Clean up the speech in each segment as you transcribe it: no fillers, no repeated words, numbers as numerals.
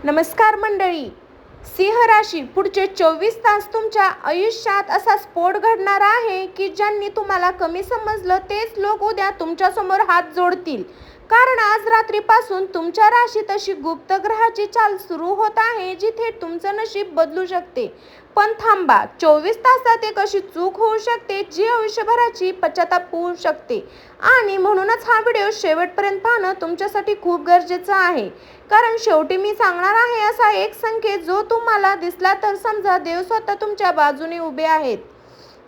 नमस्कार मंडळी. सिंह राशी पुढचे 24 तास तुमच्या आयुष्यात असा स्फोट घडणार आहे की ज्यांनी तुम्हाला कमी समजलं तेच लोक उद्या तुमच्यासमोर हात जोडतील. कारण आज रात्रीपासून तुमच्या राशीत अशी गुप्त ग्रहाची चाल सुरू होत आहे जी थेट तुमचं नशीब बदलू शकते. पण थांबा, 24 तासात एक अशी चूक होऊ शकते जी आयुष्यभराची पश्चाताप होऊ शकते. आणि म्हणूनच हा व्हिडिओ शेवटपर्यंत पाहणं तुमच्यासाठी खूप गरजेचं आहे. कारण शेवटी मी सांगणार आहे असा एक संकेत जो तुम्हाला दिसला तर समजा देव स्वतः तुमच्या बाजूने उभे आहेत.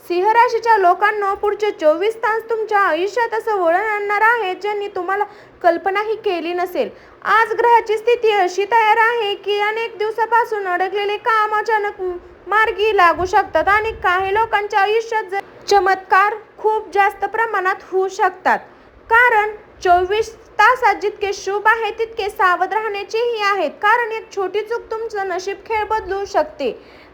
सिंह राशीच्या लोकांना पुढचे 24 तास तुमच्या आयुष्यात असं वळण आणणार आहे ज्यांनी तुम्हाला कल्पनाही केली नसेल. आज ग्रहाची स्थिती अशी तयार आहे की अनेक दिवसापासून अडकलेले काम अचानक मार्गी लागू शकतात आणि काही लोकांच्या आयुष्यात चमत्कार खूप जास्त प्रमाणात होऊ शकतात. कारण 24 तासात जितके शुभ आहे तितके सावध राहण्याचेही आहेत. कारण एक छोटी चूक तुमचं नशीब खेळ बदलू शकते.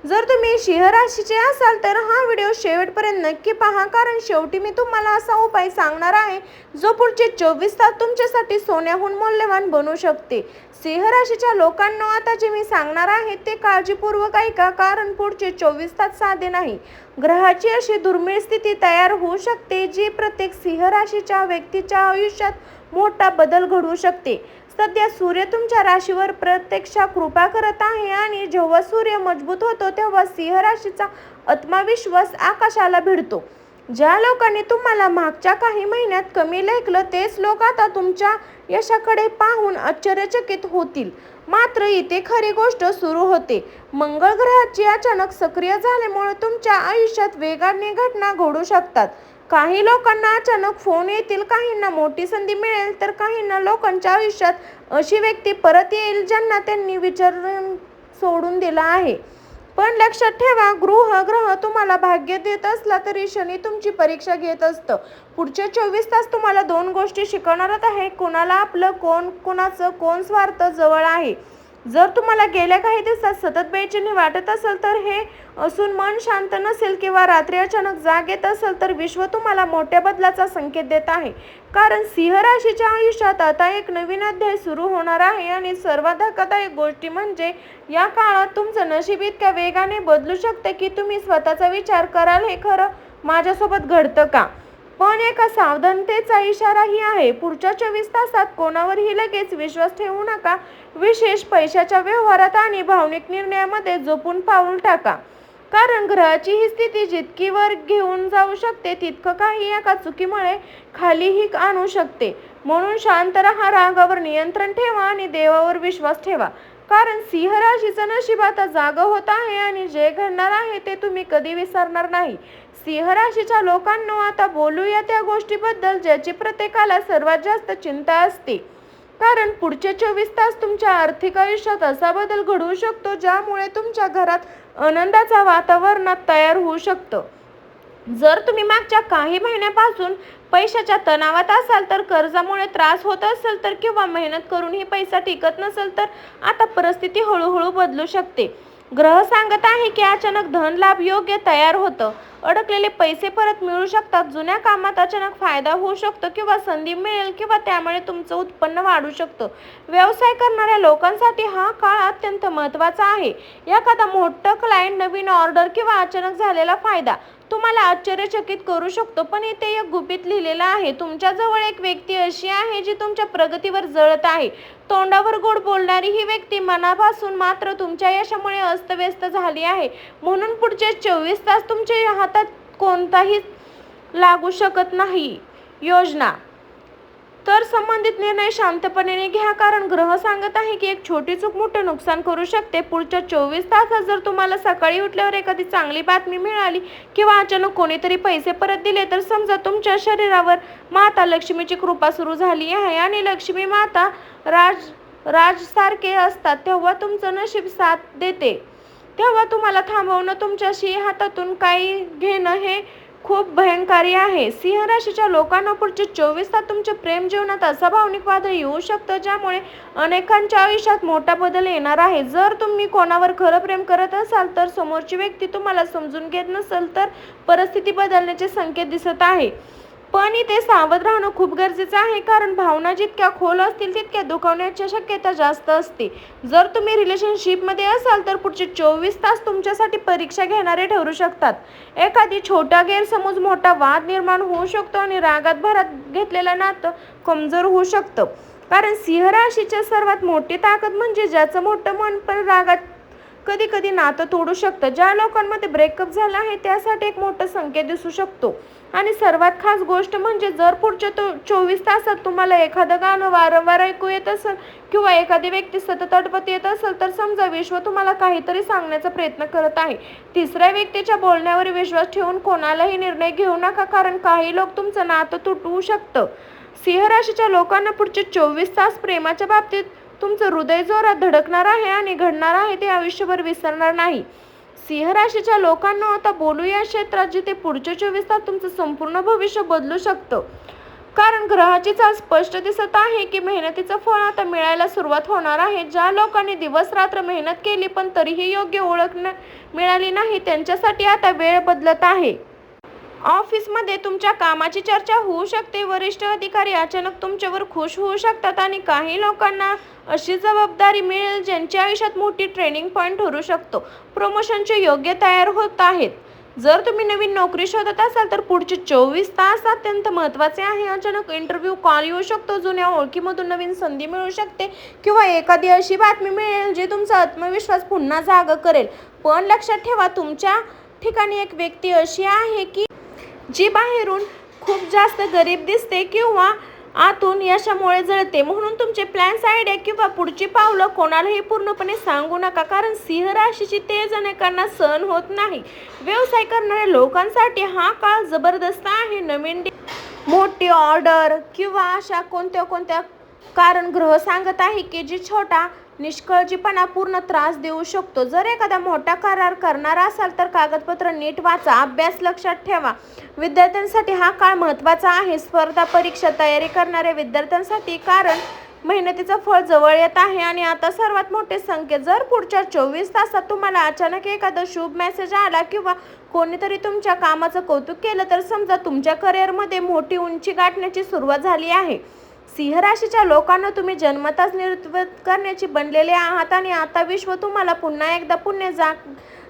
जर तुम्ही सिंह राशीचे असाल तर हा व्हिडिओ शेवटपर्यंत नक्की पहा. कारण शेवटी मी तुम्हाला असा उपाय सांगणार आहे जो पुढचे 24 तास तुमच्यासाठी सोन्याहून मौल्यवान बनू शकते. सिंह राशीच्या लोकांना आता जे मी सांगणार आहे ते काळजीपूर्वक ऐका. कारण पुढचे 24 तास साधे नाही. ग्रहाची अशी दुर्मिळ स्थिती तयार होऊ शकते जी प्रत्येक सिंह राशीच्या व्यक्तीच्या आयुष्यात मोठा बदल घडवू शकते. सध्या सूर्य तुमच्या राशीवर प्रत्यक्षात कृपा करत आहे आणि जेव्हा सूर्य मजबूत होतो तेव्हा सिंह राशीचा आत्मविश्वास आकाशाला भिडतो. ज्या लोकांनी तुम्हाला मागच्या काही महिन्यात कमी लेखलं तेच लोक आता तुमच्या यशाकडे पाहून आश्चर्यचकित होतील. मात्र इथे खरी गोष्ट सुरू होते. मंगळ ग्रहाची अचानक सक्रिय झाल्यामुळे तुमच्या आयुष्यात वेगाने घटना घडू शकतात. काही लोकांना अचानक फोन येतील, काहींना मोठी संधी मिळेल तर काहींना लोकांच्या आयुष्यात अशी व्यक्ती परत येईल ज्यांना त्यांनी विचारून सोडून दिला आहे. पण लक्षात ठेवा, ग्रह तुम्हाला भाग्य देत असला तरी शनी तुमची परीक्षा घेत असतं. पुढचे 24 तास तुम्हाला 2 गोष्टी शिकवणार आहे. कोणाला आपलं कोणाचं कोण स्वार्थ जवळ आहे. जर तुम्हाला गेल्या काही दिवसात सतत बेचैनी वाटत असेल तर हे असून मन शांत नसेल किंवा रात्री अचानक जाग येत असेल तर विश्व तुम्हाला मोठ्या बदलाचा संकेत देत आहे. कारण सिंह राशीच्या आयुष्यात आता एक नवीन अध्याय सुरू होणार आहे आणि सर्वात धक्कादायक गोष्टी म्हणजे या काळात तुमचं नशीब इतक्या वेगाने बदलू शकते की तुम्ही स्वतःचा विचार कराल, हे खरं माझ्यासोबत घडतं का? पण एका सावधानतेचा इशाराही आहे. पुढच्या 24 तासात कोणावरही लगेच विश्वास ठेवू नका. विशेष पैशाच्या व्यवहारात आणि भावनिक निर्णयामध्ये जपून पाऊल टाका. कारण ग्रहाची ही स्थिती जितकी वर घेऊन जाऊ शकते तितकं काही एका चुकीमुळे खालीही आणू शकते. म्हणून शांत राहा, रागावर नियंत्रण ठेवा आणि देवावर विश्वास ठेवा. कारण सिंह राशीचं नशीब आता जागं होत आहे आणि जे घडणार आहे ते तुम्ही कधी विसरणार नाही. सिंह राशीच्या लोकांना आता बोलूया त्या गोष्टीबद्दल ज्याची प्रत्येकाला सर्वात जास्त चिंता असते. कारण पुढचे 24 तास तुमच्या आर्थिक आयुष्यात असा बदल घडवू शकतो ज्यामुळे तुमच्या घरात आनंदाचं वातावरण तयार होऊ शकतं. जर तुम्ही मागच्या काही महिन्यापासून पैशाच्या तणावात असाल तर, कर्जामुळे त्रास होत असेल तर किंवा मेहनत करूनही पैसा टिकत नसेल तर आता परिस्थिती हळूहळू बदलू शकते. ग्रह सांगत आहे की अचानक धन लाभ योग्य तयार होतं. अडकलेले पैसे परत मिळू शकतात. जुन्या कामात अचानक फायदा होऊ शकतो किंवा संधी मिळेल किंवा त्यामुळे तुमचं उत्पन्न वाढू शकतं. व्यवसाय करणाऱ्या लोकांसाठी हा काळ अत्यंत महत्त्वाचा आहे. एखादा मोठं क्लायंट, नवीन ऑर्डर किंवा अचानक झालेला फायदा तुम्हाला आश्चर्यचकित करू शकतो. पण इथे एक गुपित लिहिलेलं आहे. तुमच्या जवळ एक व्यक्ती अशी आहे जी तुमच्या प्रगतीवर जळत आहे. तोंडावर गोड बोलणारी ही व्यक्ती मनापासून मात्र तुमच्या यशामुळे अस्तव्यस्त झाली आहे. म्हणून पुढचे 24 तास तुमच्या हातात कोणताही लागू शकत नाही योजना. तर संबंधित निर्णय शांतपणे घ्या. कारण ग्रह सांगत आहे की एक छोटी चूक मोठं नुकसान करू शकते. पुढच्या 24 तासात जर तुम्हाला सकाळी उठल्यावर एखादी चांगली बातमी मिळाली किंवा अचानक कोणीतरी पैसे परत दिले तर समजा तुमच्या शरीरावर माता लक्ष्मीची कृपा सुरू झाली आहे. आणि लक्ष्मी माता राजसारखे असतात. तेव्हा तुमचं नशीब साथ देते. तेव्हा तुम्हाला थांबवणं, तुमच्याशी हातातून काही घेणं हे खूप भयंकारी आहे. सिंह राशीच्या लोकांना पुढचे 24 तास तुमच्या प्रेम जीवनात असा भावनिक वादळ येऊ शकतं ज्यामुळे अनेकांच्या आयुष्यात मोठा बदल येणार आहे. जर तुम्ही कोणावर खरं प्रेम करत असाल तर समोरची व्यक्ती तुम्हाला समजून घेत नसेल तर परिस्थिती बदलण्याचे संकेत दिसत आहे. पण इथे सावध राहणं खूप गरजेचं आहे, कारण भावना जितक्या खोल असतील तितक्या दुखावण्याची शक्यता जास्त असते. जर तुम्ही रिलेशनशिपमध्ये असाल तर पुढचे 24 तास तुमच्यासाठी परीक्षा घेणारे ठरू शकतात. एखादी छोटा गैरसमज मोठा वाद निर्माण होऊ शकतो आणि रागात भरात घेतलेलं नातं कमजोर होऊ शकतं. कारण सिंह राशीची सर्वात मोठी ताकद म्हणजे ज्याचं मोठं मन पण रागात कधी कधी नातं तोडू शकतं. ज्या लोकांमध्ये ब्रेकअप झाला आहे त्यासाठी एक मोठा संकेत दिसू शकतो. आणि सर्वात खास गोष्ट म्हणजे जर पुढच्या 24 तासात तुम्हाला एखादं गाणं वारंवार ऐकू येत असेल किंवा एखादी व्यक्ती सतत अडवत येत असेल तर समजा विश्व तुम्हाला काहीतरी सांगण्याचा प्रयत्न करत आहे. तिसऱ्या व्यक्तीच्या बोलण्यावर विश्वास ठेवून कोणालाही निर्णय घेऊ नका, कारण काही लोक तुमचं नातं तुटवू शकतं. सिंह राशीच्या लोकांना पुढचे 24 तास प्रेमाच्या बाबतीत तुमचं हृदय जोरात धडकणार आहे आणि घडणार आहे ते आयुष्यभर विसरणार नाही. सिंह राशीच्या लोकांना आता बोलू या क्षेत्रात जिथे पुढचे 24 तास तुमचं संपूर्ण भविष्य बदलू शकतं. कारण ग्रहाची चाल स्पष्ट दिसत आहे की मेहनतीचं फळ आता मिळायला सुरुवात होणार आहे. ज्या लोकांनी दिवस रात्र मेहनत केली पण तरीही योग्य ओळख मिळाली नाही त्यांच्यासाठी आता वेळ बदलत आहे. ऑफिसमध्ये तुमच्या कामाची चर्चा होऊ शकते. वरिष्ठ अधिकारी अचानक तुमच्यावर खुश होऊ शकतात आणि काही लोकांना अशी जबाबदारी मिळेल ज्यांच्या आयुष्यात मोठी ट्रेनिंग पॉईंट ठरू शकतो. प्रमोशनचे योग्य तयार होत आहेत. जर तुम्ही नवीन नोकरी शोधत असाल तर पुढचे 24 तास अत्यंत महत्त्वाचे आहे. अचानक इंटरव्ह्यू कॉल येऊ शकतो, जुन्या ओळखीमधून नवीन संधी मिळू शकते किंवा एखादी अशी बातमी मिळेल जी तुमचा आत्मविश्वास पुन्हा जागा करेल. पण लक्षात ठेवा, तुमच्या ठिकाणी एक व्यक्ती अशी आहे की जी बाहेरून खूप जास्त गरीब दिसते किंवा आतून यशामुळे जळते. म्हणून तुमचे प्लॅन्स, आयडिया किंवा पुढची पावलं कोणालाही पूर्णपणे सांगू नका, कारण सिंह राशीची तेज अनेकांना सहन होत नाही. व्यवसाय करणाऱ्या लोकांसाठी हा काळ जबरदस्त आहे. नवीन मोठी ऑर्डर किंवा अशा कोणत्या कारण ग्रह सांगत आहे की जी छोटा निष्काळजीपणा पूर्ण त्रास देऊ शकतो. जर एखादा मोठा करार करणार असाल तर कागदपत्र नीट वाचा, अभ्यास लक्षात ठेवा. विद्यार्थ्यांसाठी हा काळ महत्त्वाचा आहे. स्पर्धा परीक्षा तयारी करणाऱ्या विद्यार्थ्यांसाठी कारण मेहनतीचं फळ जवळ येत आहे. आणि आता सर्वात मोठे संकेत, जर पुढच्या 24 तासात तुम्हाला अचानक एखादा शुभ मेसेज आला किंवा कोणीतरी तुमच्या कामाचं कौतुक केलं तर समजा तुमच्या करिअरमध्ये मोठी उंची गाठण्याची सुरुवात झाली आहे. सिंह राशीच्या लोकांना तुम्ही जन्मताच निर्वृत्त करण्याची बनलेले आहात आणि आता विश्व तुम्हाला पुन्हा एकदा पुण्य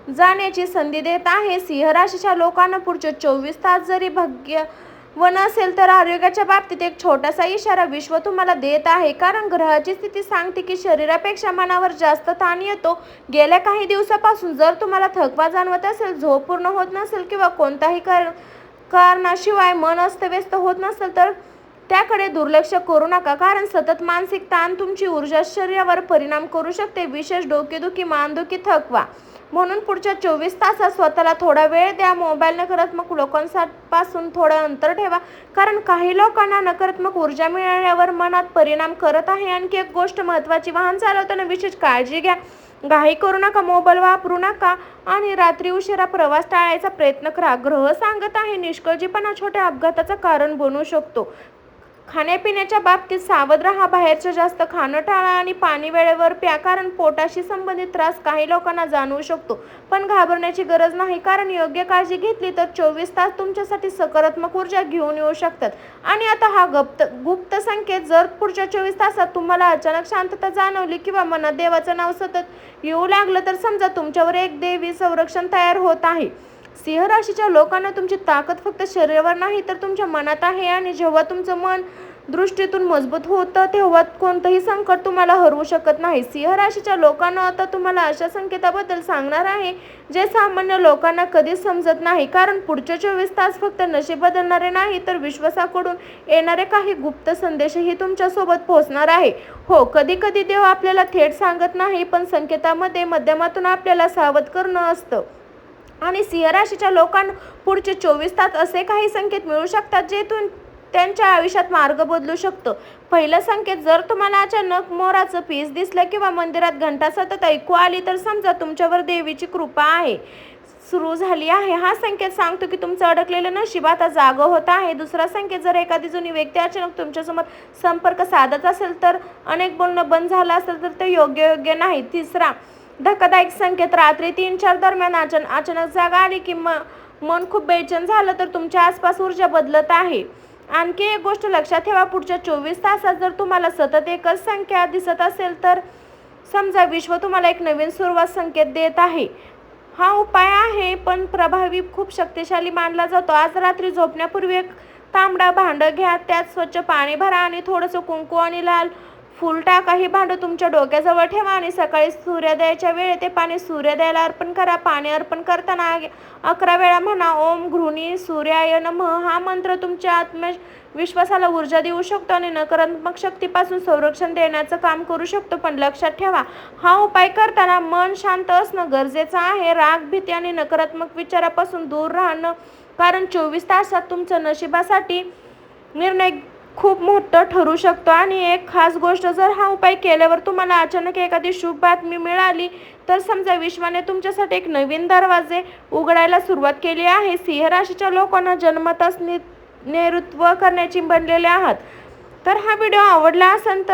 जाण्याची संधी देत आहे. सिंह राशीच्या लोकांना पुढचे 24 तास जरी भाग्यवान असेल तर आरोग्याच्या बाबतीत एक छोटासा इशारा विश्व तुम्हाला देत आहे, कारण ग्रहाची स्थिती सांगते की शरीरापेक्षा मनावर जास्त ताण येतो. गेल्या काही दिवसापासून जर तुम्हाला थकवा जाणवत असेल, झोप पूर्ण होत नसेल किंवा कोणताही कारणाशिवाय मन अस्तव्यस्त होत नसेल तर त्याकडे दुर्लक्ष करू नका, कारण सतत मानसिक ताण तुमची ऊर्जा शरीरावर परिणाम करू शकते, विशेष डोकेदुखी, मानदुखी, थकवा. म्हणून पुढच्या 24 तासात स्वतःला थोडा वेळ द्या. मोबाईल नकारात्मक लोकांपासून थोडं अंतर ठेवा, कारण काही लोकांना नकारात्मक ऊर्जा मिळाल्यावर मनात परिणाम करत आहे. आणखी एक गोष्ट महत्त्वाची, वाहन चालवताना विशेष काळजी घ्या. घाई करू नका, मोबाईल वापरू नका आणि रात्री उशिरा प्रवास टाळायचा प्रयत्न करा. ग्रह सांगत आहे निष्काळजीपणा छोट्या अपघाताचं कारण बनू शकतो. खाण्यापिण्याच्या बाबतीत सावध राहा. बाहेरचं जास्त खाणं टाळा आणि पाणी वेळेवर प्या, कारण पोटाशी संबंधित त्रास काही लोकांना जाणवू शकतो. पण घाबरण्याची गरज नाही, कारण योग्य काळजी घेतली तर 24 तास तुमच्यासाठी सकारात्मक ऊर्जा घेऊन येऊ शकतात. आणि आता हा गुप्त संकेत, जर पुढच्या 24 तासात तुम्हाला अचानक शांतता जाणवली किंवा मनात देवाचं नाव सतत येऊ लागलं तर समजा तुमच्यावर एक दैवी संरक्षण तयार होत आहे. सिंह राशीच्या लोकांना तुमची ताकद फक्त शरीरावर नाही तर तुमच्या मनात आहे, आणि जेव्हा तुमचं मन दृष्टीतून मजबूत होतं तेव्हा कोणतंही संकट तुम्हाला हरवू शकत नाही. सिंह राशीच्या लोकांना आता तुम्हाला अशा संकेताबद्दल सांगणार आहे जे सामान्य लोकांना कधीच समजत नाही, कारण पुढचे 24 तास फक्त नशीब बदलणारे नाही तर विश्वासाकडून येणारे काही गुप्त संदेशही तुमच्यासोबत पोहोचणार आहे. हो, कधी कधी देव आपल्याला थेट सांगत नाही, पण संकेतामध्ये माध्यमातून आपल्याला सावध करणं असतं. आणि सिंह राशीच्या लोकांना पुढचे 24 तास असे काही संकेत मिळू शकतात जेथून त्यांच्या आयुष्यात मार्ग बदलू शकतो. पहिलं संकेत, जर तुम्हाला अचानक मोराचं पीस दिसलं किंवा मंदिरात घंटा सतत ऐकू आली तर समजा तुमच्यावर देवीची कृपा आहे सुरू झाली आहे. हा संकेत सांगतो की तुमचं अडकलेलं नशीब आता जागं होत आहे. दुसरा संकेत, जर एखादी जुनी व्यक्ती अचानक तुमच्यासमोर संपर्क साधत असेल तर अनेक बोलणं बंद झालं असेल तर ते योग्य नाही. तिसरा धक्कादायक संकेत, रात्री 3-4 दरम्यान अचानक जाग आली की मन खूप बेचैन झालं तर तुमच्या आसपास ऊर्जा बदलत आहे. आणखी एक गोष्ट लक्षात ठेवा, पुढच्या 24 तासात जर तुम्हाला सतत एकच संख्या दिसत असेल तर समजा विश्व तुम्हाला एक नवीन सुरुवात संकेत देत आहे. हा उपाय आहे पण प्रभावी, खूप शक्तिशाली मानला जातो. आज रात्री झोपण्यापूर्वी एक तांबडा भांडं घ्या, त्यात स्वच्छ पाणी भरा आणि थोडंसं कुंकू आणि लाल फूल टाका. हे भांडं तुमच्या डोक्याजवळ ठेवा आणि सकाळी सूर्योदयाच्या वेळी ते पाणी सूर्योदयाला अर्पण करा. पाणी अर्पण करताना 11 वेळा म्हणा ओम घृणी सूर्याय नमः. हा मंत्र तुमच्या आत्मविश्वासाला ऊर्जा देऊ शकतो आणि नकारात्मक शक्तीपासून संरक्षण देण्याचं काम करू शकतो. पण लक्षात ठेवा, हा उपाय करताना मन शांत असणं गरजेचं आहे. राग, भीती आणि नकारात्मक विचारापासून दूर राहणं, कारण 24 तासात तुमचं नशिबासाठी निर्णय खूप मोठं ठरू शकतो. आणि एक खास गोष्ट, जर हा उपाय केल्यावर तुम्हाला अचानक एखादी शुभ बातमी मिळाली तर समजा विश्वाने तुमच्यासाठी एक नवीन दरवाजे उघडायला सुरुवात केली आहे. सिंह राशीच्या लोकांना जन्मताच नेतृत्व करण्याची बनलेले आहात. तर हा व्हिडिओ आवडला असेल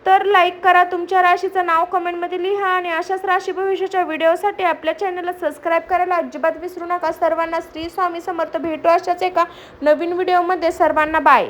तर लाईक करा, तुमच्या राशीचं नाव कमेंटमध्ये लिहा आणि अशाच राशी भविष्याच्या व्हिडिओसाठी आपल्या चॅनलला सबस्क्राईब करायला अजिबात विसरू नका. सर्वांना श्री स्वामी समर्थ. भेटू अशाच एका नवीन व्हिडिओमध्ये. सर्वांना बाय.